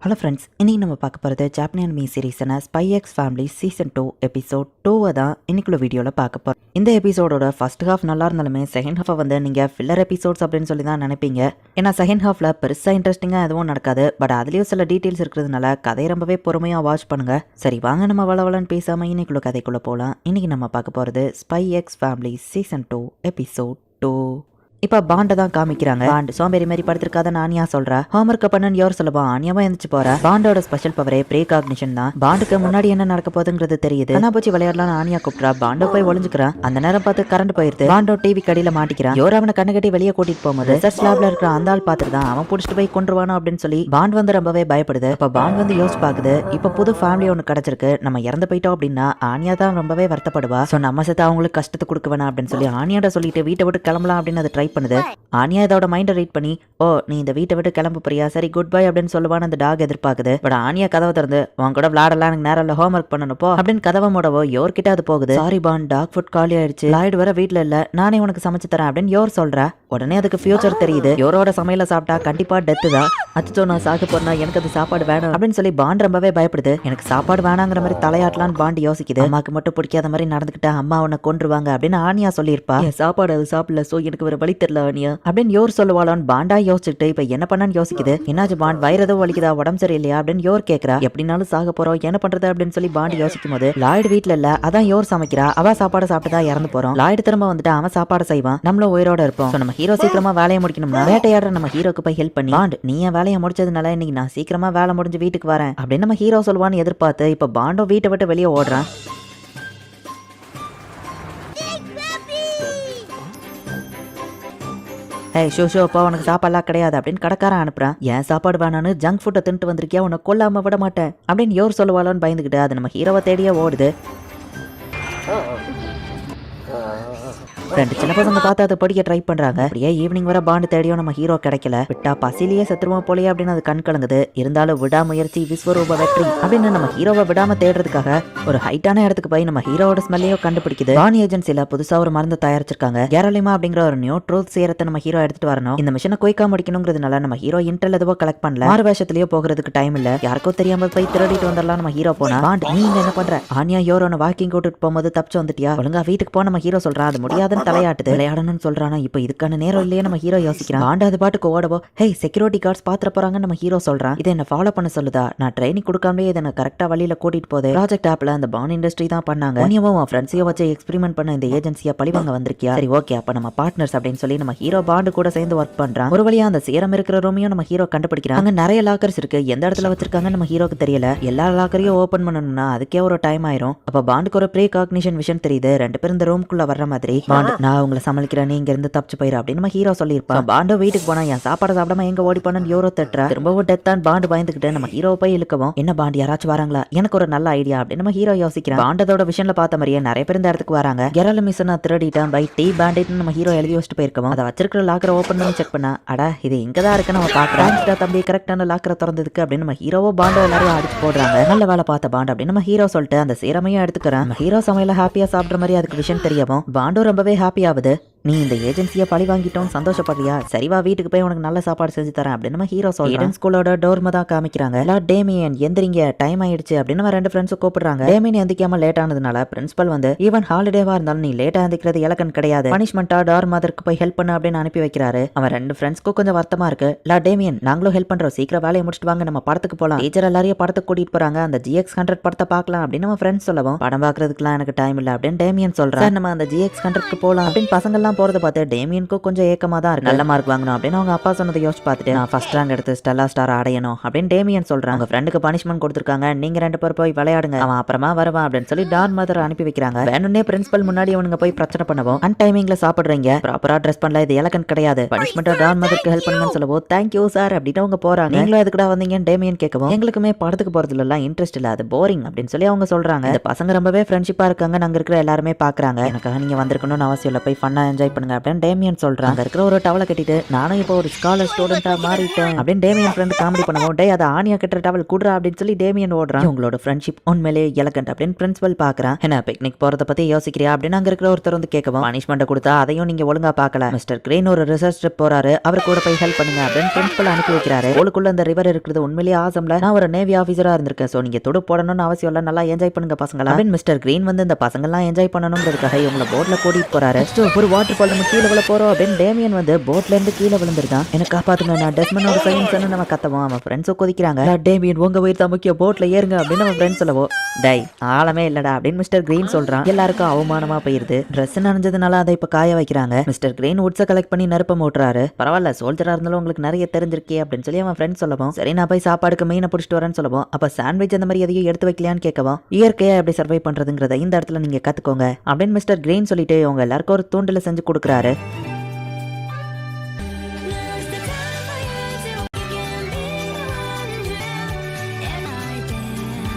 Hello friends, இன்னைக்கு நம்ம பார்க்க போகிறது ஜாப்பனீஸ் அனிமி சீரீஸான spy x family season 2 episode 2 தான் இன்னைக்குள்ள வீடியோவில் பார்க்க போகிறோம். இந்த எபிசோடோட ஃபர்ஸ்ட் ஹாஃப் நல்லா இருந்தாலுமே செகண்ட் ஹாஃபை வந்து நீங்கள் ஃபில்லர் எபிசோட்ஸ் அப்படின்னு சொல்லி தான் நினைப்பீங்க. ஏன்னா செகண்ட் ஹாஃபில் பெருசாக இன்ட்ரெஸ்டிங்காக எதுவும் நடக்காது. பட் அதுலேயும் சில டீட்டெயில்ஸ் இருக்கிறதுனால கதையை ரொம்பவே பொறுமையாக வாட்ச் பண்ணுங்க. சரி வாங்க நம்ம வளவலன்னு பேசாமல் இன்னைக்குள்ள கதைக்குள்ளே போகலாம். இன்னைக்கு நம்ம பார்க்க போகிறது spy x family season 2 episode 2. இப்ப பாண்டை தான் காமிக்கிறாங்க. பாண்ட் சோம்பேறி மாதிரி படுத்திருக்காத ஆனியா சொல்றா. ஹோம்ஒர்க் பண்ணு யார் சொல்லுவான். ஆனியாவா எந்திரிச்சு போற. பாண்டோட ஸ்பெஷல் பவரே ப்ரீகாக்னிஷன் தான். பாண்டுக்கு முன்னாடி என்ன நடக்க போகுதுங்கிறது தெரியுது. கண்ணாபூச்சி விளையாடலாம் ஆனியா கூப்பிட்டா. பாண்டோ போய் ஒளிஞ்சுக்கிறான். அந்த நேரம் பார்த்து கரண்ட் போயிருது. பாண்டோ டிவி கடியில மாட்டிக்கிறான். யோர் அவனை கண்ணு கட்டி வெளியே கூட்டிட்டு போகும்போது ரிசர்ச் லேப்ல இருக்கிற அந்த ஆள் பார்த்துதான் அவன் புடிச்சிட்டு போய் கொண்டுருவானோ அப்படின்னு சொல்லி பாண்ட் வந்து ரொம்பவே பயப்படுது. இப்ப பாண்ட் வந்து யோசிச்சு பாக்குது. இப்ப புது ஃபேமிலி ஒன்று கிடைச்சிருக்கு. நம்ம இறந்து போயிட்டோம் அப்படின்னா ஆனியா தான் ரொம்பவே வருத்தப்படுவா. சோ நம்ம சேர்த்து அவங்களுக்கு கஷ்டத்தை கொடுக்க வேணாம் அப்படின்னு சொல்லி ஆனியாட சொல்லிட்டு வீட்டை விட்டு கிளம்பலாம் அப்படின்னு அதை ட்ரை பண்ணுது. ஆனியா இதோட மைண்டை ரீட் பண்ணி, ஓ நீ இந்த வீட்டை விட்டு கிளம்ப போறியா, சரி குட் பை அப்படின்னு சொல்லுவான்னு அந்த டாக் எதிர்பார்க்குது. பட் ஆனியா கதவை திறந்து, உன் கூட விளையாடலாம், எனக்கு நேரம் இல்லை, ஹோம்ஒர்க் பண்ணணும் போ அப்படின்னு கதவை மூடவோ யோர்கிட்ட அது போகுது. சாரி பான், டாக் ஃபுட் காலி ஆயிடுச்சு, லாய்டு வர வீட்டுல இல்ல, நானே உனக்கு சமைச்சு தரேன் அப்படின்னு யோர் சொல்றா. உடனே அதுக்கு ஃபியூச்சர் தெரியுது. யோரோட சமையல சாப்பிட்டா கண்டிப்பா டெத்து தான். அச்சோ நான் சாக போறேன்னா எனக்கு அது சாப்பாடு வேணும் அப்படின்னு சொல்லி பாண்ட் ரொம்பவே பயப்படுது. எனக்கு சாப்பாடு வேணாங்கிற மாதிரி தலையாட்டலான்னு பாண்ட் யோசிக்குது. அம்மாக்கு மட்டும் பிடிக்காத மாதிரி நடந்துக்கிட்டா அம்மா உன்னை கொன்றுவாங்க அப்படின்னு ஆனியா சொல்லியிருப்பா. சாப்பாடு அது சாப்பிடல, சோ எனக்கு வேற வழி தெரியல ஆனியா அப்படின்னு யோர் சொல்லுவாளான்னு பாண்டா யோசிச்சுட்டு இப்ப என்ன பண்ணான்னு யோசிக்குது. என்னாச்சு பாண்ட், வயிறதோ வலிக்குதா, உடம்பு சரியில்லையா அப்படின்னு யோர் கேட்கறா. எப்படினாலும் சாக போறோம், என்ன பண்றது அப்படின்னு சொல்லி பாண்ட் யோசிக்கும் போது லாய்டு வீட்டுல இல்ல, அதான் யோர் சமைக்கிறா. அவ சாப்பாடு சாப்பிட்டுதா இறந்து போறோம். லாய்டு திரும்ப வந்துட்டு அவன் சாப்பாடு செய்வான், நம்மளும் உயிரோட இருப்போம். நம்ம ஹீரோ சீக்கிரமா வேலையை முடிக்கணும்னா வேட்டையாடுற நம்ம ஹீரோக்கு போய் ஹெல்ப் பண்ணி, பாண்ட் நீ என் வேலையை முடிச்சதுனால இன்னைக்கு நான் சீக்கிரமா வேலை முடிஞ்சு வீட்டுக்கு வரேன் அப்படின்னு நம்ம ஹீரோ சொல்லுவான்னு எதிர்பார்த்து இப்ப பாண்டோ வீட்டை விட்டு வெளியே ஓடுறான். ஏய் ஷோ அப்பா உனக்கு சாப்பாடுலாம் கிடையாது அப்படின்னு கடைக்காரன் அனுப்புறான். ஏன் சாப்பாடு வேணான்னு ஜங்க் ஃபுட்டை தின்ட்டு வந்திருக்கியா, உன்னை கொல்லாம விட மாட்டேன் அப்படின்னு யோர் சொல்லுவாளோன்னு பயந்துக்கிட்டு அது நம்ம ஹீரோவை தேடியே ஓடுது. ரெண்டு சின்ன பசங்க பார்த்து அதை படிக்க ட்ரை பண்றாங்க. அப்படியே ஈவினிங் வர பாண்டு தேடியும் நம்ம ஹீரோ கிடைக்கல. விட்டா பசிலேயே செத்துருவோம் போலயே அப்படின்னு அது கண் கலங்குது. இருந்தாலும் விடாமுயற்சி விஸ்வரூப வெற்றி அப்படின்னு நம்ம ஹீரோவை விடாம தேடுறதுக்காக ஒரு ஹைட்டான இடத்துக்கு போய் நம்ம ஹீரோவோட ஸ்மெல்லையோ கண்டுபிடிக்குது. பானி ஏஜென்சில புதுசா ஒரு மருந்து தயாரிச்சிருக்காங்க. கேரளிமா அப்படிங்கிற ஒரு நியூ ட்ரூத் சீரத்தை நம்ம ஹீரோ எடுத்துட்டு வரணும். இந்த மிஷனை குயிக்கா முடிக்கணுங்கிறதுனால நம்ம ஹீரோ இன்டெல் எதுவோ கலெக்ட் பண்ணல. மாறு வேஷத்திலேயே போகிறதுக்கு டைம் இல்ல. யாருக்கோ தெரியாம போய் திருடிட்டு வந்துடலாம் நம்ம ஹீரோ போனா. பாண்ட் நீ என்ன பண்ற, ஆனியா யோரோன வாக்கிங் கூட்டிட்டு போகும்போது தப்பிச்சு வந்துட்டியா, ஒழுங்கா வீட்டுக்கு போ நம்ம ஹீரோ சொல்றான். அது முடியாதுன்னு தலையாட்டுது. விளையாடணும்னு சொல்றானா, இப்ப இதுக்கான நேரம் இல்லையே நம்ம ஹீரோ யோசிக்கிறான். பாண்டு அது பாட்டுக்கு ஓடவோ, ஹே செக்யூரிட்டி கார்ட்ஸ் பாத்துற போறாங்க நம்ம ஹீரோ சொல்றான். இதை என்ன ஃபாலோ பண்ண சொல்லுதா, நான் ட்ரைனிங் கொடுக்காமலே இதை கரெக்டா வழியில கூட்டிட்டு போதே. ப்ராஜெக்ட் ஆப்ல அந்த பான் இண்டஸ்ட்ரி தான் பண்ணாங்க. உன்னையும் ஃப்ரெண்ட்ஸையோ வச்சு எக்ஸ்பெரிமெண்ட் பண்ண இந்த ஏஜென்சியா பழிவாங்க வந்திருக்கியா, சரி ஓகே அப்ப நம்ம பார்ட்னர்ஸ் அப்படின்னு சொல்லி நம்ம ஹீரோ பாண்டு கூட சேர்ந்து ஒர்க் பண்றான். ஒரு வழியா அந்த சீரம் இருக்கிற ரூமையும் நம்ம ஹீரோ கண்டுபிடிக்கிறான். அங்க நிறைய லாக்கர்ஸ் இருக்கு, எந்த இடத்துல வச்சிருக்காங்க நம்ம ஹீரோக்கு தெரியல. எல்லா லாக்கரையும் ஓபன் பண்ணணும்னா அதுக்கே ஒரு டைம் ஆயிரும். அப்ப பாண்டுக்கு ஒரு ப்ரீ காக்னிஷன் விஷன் தெரியுது. ரெண்டு பேரும் இந்த ரூம்குள்ள வர்ற மாதிரி. பாண்டு நான் உங்களை சமாளிக்கிறேன், நீங்க இருந்து தப்பிச்சு போயிரு அப்படின்னு நம்ம ஹீரோ சொல்லியிருப்பான். பாண்டோ வீட்டுக்கு போனா என் சாப்பாடு சாப்பிடாம எங்க ஓடி போனு யோரோ தட்டுறா. திரும்பவும் டெத்தான் பாண்டு பயந்துகிட்டு நம்ம ஹீரோ போய் இழுக்கவும், என்ன பாண்டு யாராச்சும் வராங்களா, எனக்கு ஒரு நல்ல ஐடியா அப்படின்னு நம்ம ஹீரோ யோசிக்கிறான். பாண்டதோட விஷயம்ல பார்த்த மாதிரியே நிறைய பேர் இந்த இடத்துக்கு வராங்க. கெரல் மிஷன் திருடிட்டான் பை டி பேண்டிட் நம்ம ஹீரோ எழுதி வச்சுட்டு போயிருக்கோம். அதை வச்சிருக்கிற லாக்கரை ஓபன் பண்ணி செக் பண்ணா, அடா இது இங்கதான் இருக்கு நம்ம பாக்குறோம் தம்பி, கரெக்டான லாக்கரை திறந்ததுக்கு அப்படின்னு நம்ம ஹீரோவோ பாண்டோ எல்லாரும் அடிச்சு போடுறாங்க. நல்ல வேலை பார்த்த பாண்டு அப்படின்னு நம்ம ஹீரோ சொல்லிட்டு அந்த சீரமையும் எடுத்துக்கிறான். நம்ம ஹீரோ சமையல ஹாப்பியா சாப்பிட்ற மாதிரி அதுக்கு விஷயம் தெரியவும் பாண்டோ ரொம்பவே ஹாப்பி ஆகுது. நீ இந்த ஏஜென்சியை பழி வாங்கிட்டோம் சந்தோஷப்படுறியா, சரிவா வீட்டுக்கு போய் உனக்கு நல்ல சாப்பாடு செஞ்சு தரேன் அப்படின்னு நம்ம ஹீரோ சொல்றான். ஸ்கூலோட டோர்ம தான் காமிக்கிறாங்க. டேமியன் எந்திரிங்க டைம் ஆயிடுச்சு அப்படின்னு நம்ம ரெண்டு ஃப்ரெண்ட்ஸும் கூப்பிடுறாங்க. டேமியன் எந்திக்காம லேட் ஆனதுனால பிரின்சிபல் வந்து ஈவன் ஹாலிடேவா இருந்தாலும் நீ லேட்டா எந்திக்கிறது இலக்கன் கிடையாது, பனிஷ்மெண்டா டார் மதருக்கு போய் ஹெல்ப் பண்ணு அப்படின்னு அனுப்பி வைக்கிறாரு. அவன் ரெண்டு ஃப்ரெண்ட்ஸ்க்கும் கொஞ்சம் வருத்தமா இருக்கு. டேமியன் நாங்களும் ஹெல்ப் பண்றோம், சீக்கிரம் வேலையை முடிச்சுட்டு வாங்க நம்ம படத்துக்கு போலாம். டீச்சர் எல்லாரையும் படத்துக்கு கூட்டிட்டு போறாங்க, அந்த GX100 படத்தை பார்க்கலாம் அப்படின்னு நம்ம ஃப்ரெண்ட்ஸ் சொல்லவும், படம் பாக்குறதுக்குலாம் எனக்கு டைம் இல்ல அப்படின்னு டேமியன் சொல்றான். நம்ம அந்த GX100க்கு போலாம் அப்படின்னு பசங்க எல்லாம் போறத பார்த்து டேமியனுக்கு கொஞ்சம் ஏக்கமா தான் இருக்கு. நல்ல மார்க் வாங்கணும் அப்படின்னு அவங்க அப்பா சொன்னதை யோசிச்சு பார்த்துட்டு நான் ஃபர்ஸ்ட் ரேங்க் எடுத்து ஸ்டெல்லா ஸ்டார் அடையணும் அப்படின்னு டேமியன் சொல்றாங்க. உங்க ஃப்ரெண்டுக்கு பனிஷ்மெண்ட் கொடுத்துருக்காங்க, நீங்க ரெண்டு பேர் போய் விளையாடுங்க, அவன் அப்புறமா வருவான் அப்படின்னு சொல்லி டான் மதர் அனுப்பி வைக்கிறாங்க. வேணும்னே பிரின்சிபல் முன்னாடி அவனுங்க போய் பிரச்சனை பண்ணவும், அன் டைமிங்ல சாப்பிடுறீங்க, ப்ராப்பரா ட்ரெஸ் பண்ணல, இது எலகன் கிடையாது, பனிஷ்மெண்டா டான் மதருக்கு ஹெல்ப் பண்ணுங்கன்னு சொல்லவும் தேங்க்யூ சார் அப்படின்னு அவங்க போறாங்க. நீங்களும் எதுக்குடா வந்தீங்கன்னு டேமியன் கேட்கவும், எங்களுக்குமே படத்துக்கு போறதுல எல்லாம் இன்ட்ரெஸ்ட் இல்ல, அது போரிங் அப்படின்னு சொல்லி அவங்க சொல்றாங்க. இந்த பசங்க ரொம்பவே ஃப்ரெண்ட்ஷிப்பா இருக்காங்க, நாங்க இருக்கிற எல்லாருமே பாக்குறாங்க. எனக்காக நீங்க வந்திருக்கணும்னு அவசியம் இல்ல, போய் ஃபன்னா என்ஜாய் என்ஜாய் பண்ணுங்க அப்படின்னு டேமியன் சொல்றான். அங்க இருக்கிற ஒரு டவலை கட்டிட்டு நானும் இப்போ ஒரு ஸ்காலர் ஸ்டூடெண்டா மாறிட்டேன் அப்படின்னு டேமியன் ஃப்ரெண்ட் காமெடி பண்ணுவோம். டே அதை ஆணியா கட்டுற டவல் குடுறா அப்படின்னு சொல்லி டேமியன் ஓடுறான். உங்களோட ஃப்ரெண்ட்ஷிப் உண்மையிலேயே எலகண்ட் அப்படின்னு பிரின்சிபல் பாக்குறான். என்ன பிக்னிக் போறத பத்தி யோசிக்கிறியா அப்படின்னு அங்க இருக்கிற ஒருத்தர் வந்து கேட்கவும், பனிஷ்மெண்ட் கொடுத்தா அதையும் நீங்க ஒழுங்கா பார்க்கல. மிஸ்டர் கிரீன் ஒரு ரிசர்ச் ட்ரிப் போறாரு, அவர் கூட போய் ஹெல்ப் பண்ணுங்க அப்படின்னு பிரின்சிபல் அனுப்பி வைக்கிறாரு. உங்களுக்குள்ள இந்த ரிவர் இருக்கிறது உண்மையிலேயே ஆசம்ல. நான் ஒரு நேவி ஆஃபீஸரா இருந்திருக்கேன், சோ நீங்க துடு போடணும்னு அவசியம் இல்ல, நல்லா என்ஜாய் பண்ணுங்க பசங்களா அப்படின்னு மிஸ்டர் கிரீன் வந்து இந்த பசங்க எல்லாம் என்ஜாய் பண்ணணும்ன்றதுக்காக இவங்களை போட்ல கூட்டிட்டு போறாரு. ஒரு வாட்டர் ஃபால் நம்ம கீழே விழ போறோம் அப்படின்னு டேமியன் வந்து போட்ல இருந்து கீழே விழுந்திருக்கான். எனக்கு காப்பாத்துங்க, நான் டெஸ்மனோட சயின்ஸ் நம்ம கத்தவும் அவன் ஃப்ரெண்ட்ஸும் கொதிக்கிறாங்க. டேமியன் உங்க உயிர் தான் முக்கியம், போட்ல ஏறுங்க அப்படின்னு நம்ம ஃப்ரெண்ட்ஸ் சொல்லவோ, டை ஆழமே இல்லடா அப்படின்னு மிஸ்டர் கிரீன் சொல்றான். எல்லாருக்கும் அவமானமா போயிருது. ட்ரெஸ் நனைஞ்சதுனால அதை இப்ப காய வைக்கிறாங்க. மிஸ்டர் கிரீன் உட்ஸை கலெக்ட் பண்ணி நெருப்ப மூட்டுறாரு. பரவாயில்ல, சோல்ஜரா இருந்தாலும் உங்களுக்கு நிறைய தெரிஞ்சிருக்கே அப்படின்னு சொல்லி அவன் ஃப்ரெண்ட்ஸ் சொல்லவும், சரி நான் போய் சாப்பாடுக்கு மீனை பிடிச்சிட்டு வரேன்னு சொல்லவும், அப்ப சாண்ட்விச் அந்த மாதிரி எதையும் எடுத்து வைக்கலையான்னு கேட்கவும், இயற்கையா எப்படி சர்வை பண்றதுங்கிறத இந்த இடத்துல நீங்க கத்துக்கோங்க அப்படின்னு மிஸ்டர் கிரீன் சொல்லிட்டு அவங்க எல்லாருக்கும் ஒரு தூண்டில செஞ்சு கொடுக்குறாரு.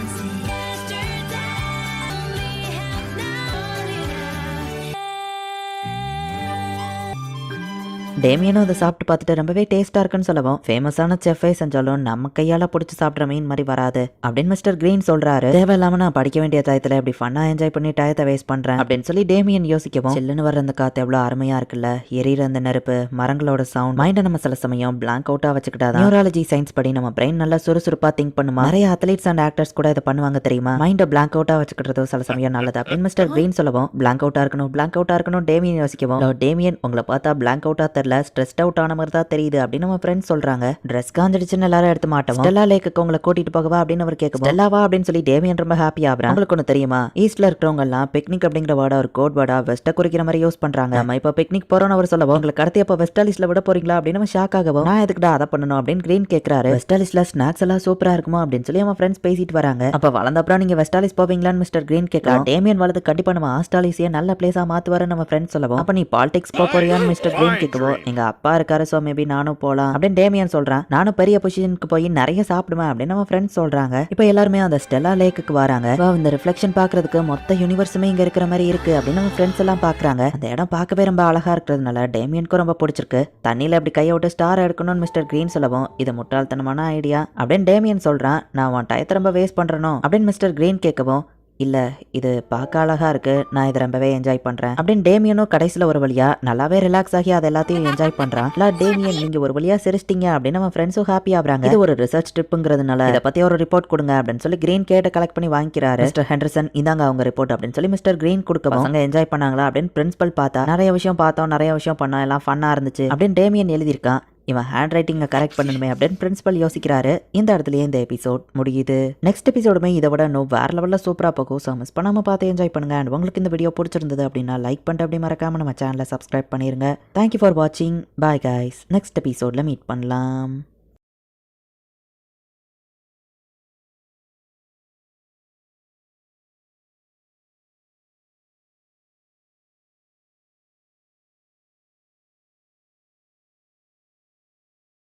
டேமியனும் அதை சாப்பிட்டு பார்த்துட்டு ரொம்பவே டேஸ்டா இருக்குன்னு சொல்லவும், ஃபேமஸான செஃப்பே செஞ்சாலும் நம்ம கையால பிடிச்சி சாப்பிட்ற மீன் மாதிரி வராது அப்படின்னு மிஸ்டர் கிரீன் சொல்றாரு. தேவையில்லாம நான் படிக்க வேண்டிய டயத்துல இப்படி ஃபன்னா என்ஜாய் பண்ணி டயத்தை வேஸ்ட் பண்றேன் அப்படின்னு சொல்லி டேமியன் யோசிக்கவும், சில்லுன்னு வர அந்த காத்து எவ்வளவு அருமையா இருக்குல்ல, எரியிற அந்த நெருப்பு, மரங்களோட சவுண்ட், மைண்டை நம்ம சில சமயம் பிளாங்க் அவுட்டா வச்சுக்கிட்டாதான் நியூராலஜி சயின்ஸ் படி நம்ம பிரெயின் நல்லா சுறுசுறுப்பா திங்க் பண்ணுமா. நிறைய அத்லீட்ஸ் அண்ட் ஆக்டர்ஸ் கூட இதை பண்ணுவாங்க தெரியுமா. மைண்டை பிளாங்க் அவுட்டா வச்சுக்கிறது சில சமயம் நல்லது அப்படின்னு மிஸ்டர் கிரீன் சொல்லவும், பிளாங்க் அவுட்டா இருக்கணும் டேமியன் யோசிக்கவும், டேமியன் உங்களை பார்த்தா பிளாங்க் அவுட்டா தெரியல, ஸ்ட்ரெஸ்ட் அவுட் ஆன மாதிரி தான் தெரியுது அப்படின்னு நம்ம ஃப்ரெண்ட்ஸ் சொல்றாங்க. ட்ரெஸ் காஞ்சிடுச்சுன்னு எல்லாரும் எடுத்து மாட்டோம். ஸ்டெல்லா லேக்குக்கு உங்களை கூட்டிட்டு போகவா அப்படின்னு அவர் கேட்கும். ஸ்டெல்லாவா அப்படின்னு சொல்லி டேமியன் ரொம்ப ஹாப்பி ஆகுறான். உங்களுக்கு ஒன்று தெரியுமா, ஈஸ்ட்ல இருக்கிறவங்க எல்லாம் பிக்னிக் அப்படிங்கிற வேர்டா ஒரு கோட் வேர்டா வெஸ்ட குறிக்கிற மாதிரி யூஸ் பண்றாங்க. நம்ம இப்ப பிக்னிக் போறோம்னு அவர் சொல்லவும், உங்களுக்கு கடத்தி அப்ப வெஸ்டாலிஸ்ல விட போறீங்களா அப்படின்னு நம்ம ஷாக் ஆகவும், நான் எதுக்குடா அதை பண்ணணும் அப்படின்னு கிரீன் கேட்கிறாரு. வெஸ்டாலிஸ்ல ஸ்நாக்ஸ் எல்லாம் சூப்பரா இருக்குமா அப்படின்னு சொல்லி அவன் ஃப்ரெண்ட்ஸ் பேசிட்டு வராங்க. அப்ப வளர்ந்த அப்புறம் நீங்க வெஸ்டாலிஸ் போவீங்களான்னு மிஸ்டர் கிரீன் கேட்கலாம். டேமியன் வளர்ந்து கண்டிப்பா நம்ம ஆஸ்டாலிஸே நல்ல பிளேஸா மாத்துவாரு நம்ம ஃப்ரெண்ட்ஸ் சொல்லவும், அப்ப நீ பாலிடிக்ஸ் போறியான்னு மிஸ்டர் கிரீன் கேட்கவும், எங்க அப்பா இருக்காரு சோ மேபி நானும் போலாம் அப்படின்னு டேமியன் சொல்றான். நானும் பெரிய பொசிஷனுக்கு போய் நிறைய சாப்பிடுவேன் அப்படின்னு நம்ம ஃப்ரெண்ட்ஸ் சொல்றாங்க. இப்போ எல்லாருமே அந்த ஸ்டெல்லா லேக்குக்கு வராங்க. இந்த ரிஃப்ளெக்ஷன் பாக்குறதுக்கு மொத்த யூனிவர்ஸுமே இங்க இருக்கிற மாதிரி இருக்கு அப்படின்னு நம்ம ஃப்ரெண்ட்ஸ் எல்லாம் பாக்குறாங்க. அந்த இடம் பார்க்கவே ரொம்ப அழகா இருக்கிறதுனால டேமியனுக்கும் ரொம்ப பிடிச்சிருக்கு. தண்ணியில அப்படி கையை விட்டு ஸ்டார் எடுக்கணும்னு மிஸ்டர் கிரீன் சொல்லவும், இது முட்டாள்தனமான ஐடியா அப்படின்னு டேமியன் சொல்றான். நான் உன் டயத்தை ரொம்ப வேஸ்ட் பண்றேனோ அப்படின்னு மிஸ்டர் கிரீன் கேட்கவும், இல்ல இது பார்க்க அழகா இருக்கு, நான் இதை ரொம்பவே என்ஜாய் பண்றேன் அப்படின்னு டேமியனும் கடைசியில ஒரு வழியா நல்லாவே ரிலாக்ஸ் ஆகி அதை எல்லாத்தையும் என்ஜாய் பண்றான். டேமியன் நீங்க ஒரு வழியா சிரிச்சிட்டீங்க அப்படின்னு நம்ம ஃப்ரெண்ட்ஸும் ஹாப்பி ஆகுறாங்க. இது ஒரு ரிசர்ச் ட்ரிப்புங்கிறதுனால இதை பத்தி ஒரு ரிப்போர்ட் கொடுங்க அப்படின்னு சொல்லி கிரீன் கேட்ட கலெக்ட் பண்ணி வாங்கிக்கிறாரு. மிஸ்டர் ஹெண்டர்சன் இந்தாங்க அவங்க ரிப்போர்ட் அப்படின்னு சொல்லி மிஸ்டர் கிரீன் கொடுக்க, பசங்க என்ஜாய் பண்ணாங்களா அப்படின்னு பிரின்சிபல் பார்த்தா, நிறைய விஷயம் பார்த்தோம், நிறைய விஷயம் பண்ணோம், எல்லாம் ஃபன்னா இருந்துச்சு அப்படின்னு டேமியன் எழுதியிருக்கான். இவன் ஹேண்ட் ரைட்டிங்கை கரெக்ட் பண்ணணுமே அப்படின்னு பிரின்சிபல் யோசிக்கிறாரு. இந்த இடத்துலயே இந்த எபிசோட் முடியுது. நெக்ஸ்ட் எபிசோடுமே இதை விட இன்னும் வேற லெவலில் சூப்பராக போகும். ஸோ மிஸ் பண்ணாமல் பார்த்து என்ஜாய் பண்ணுங்க. அண்ட் உங்களுக்கு இந்த வீடியோ பிடிச்சிருந்தது அப்படின்னா லைக் பண்ணிட்டு அப்படி மறக்காம நம்ம சேனலை சப்ஸ்கிரைப் பண்ணிருங்க. தேங்க்யூ ஃபார் வாட்சிங். Bye guys. நெக்ஸ்ட் எபிசோட்ல மீட் பண்ணலாம்.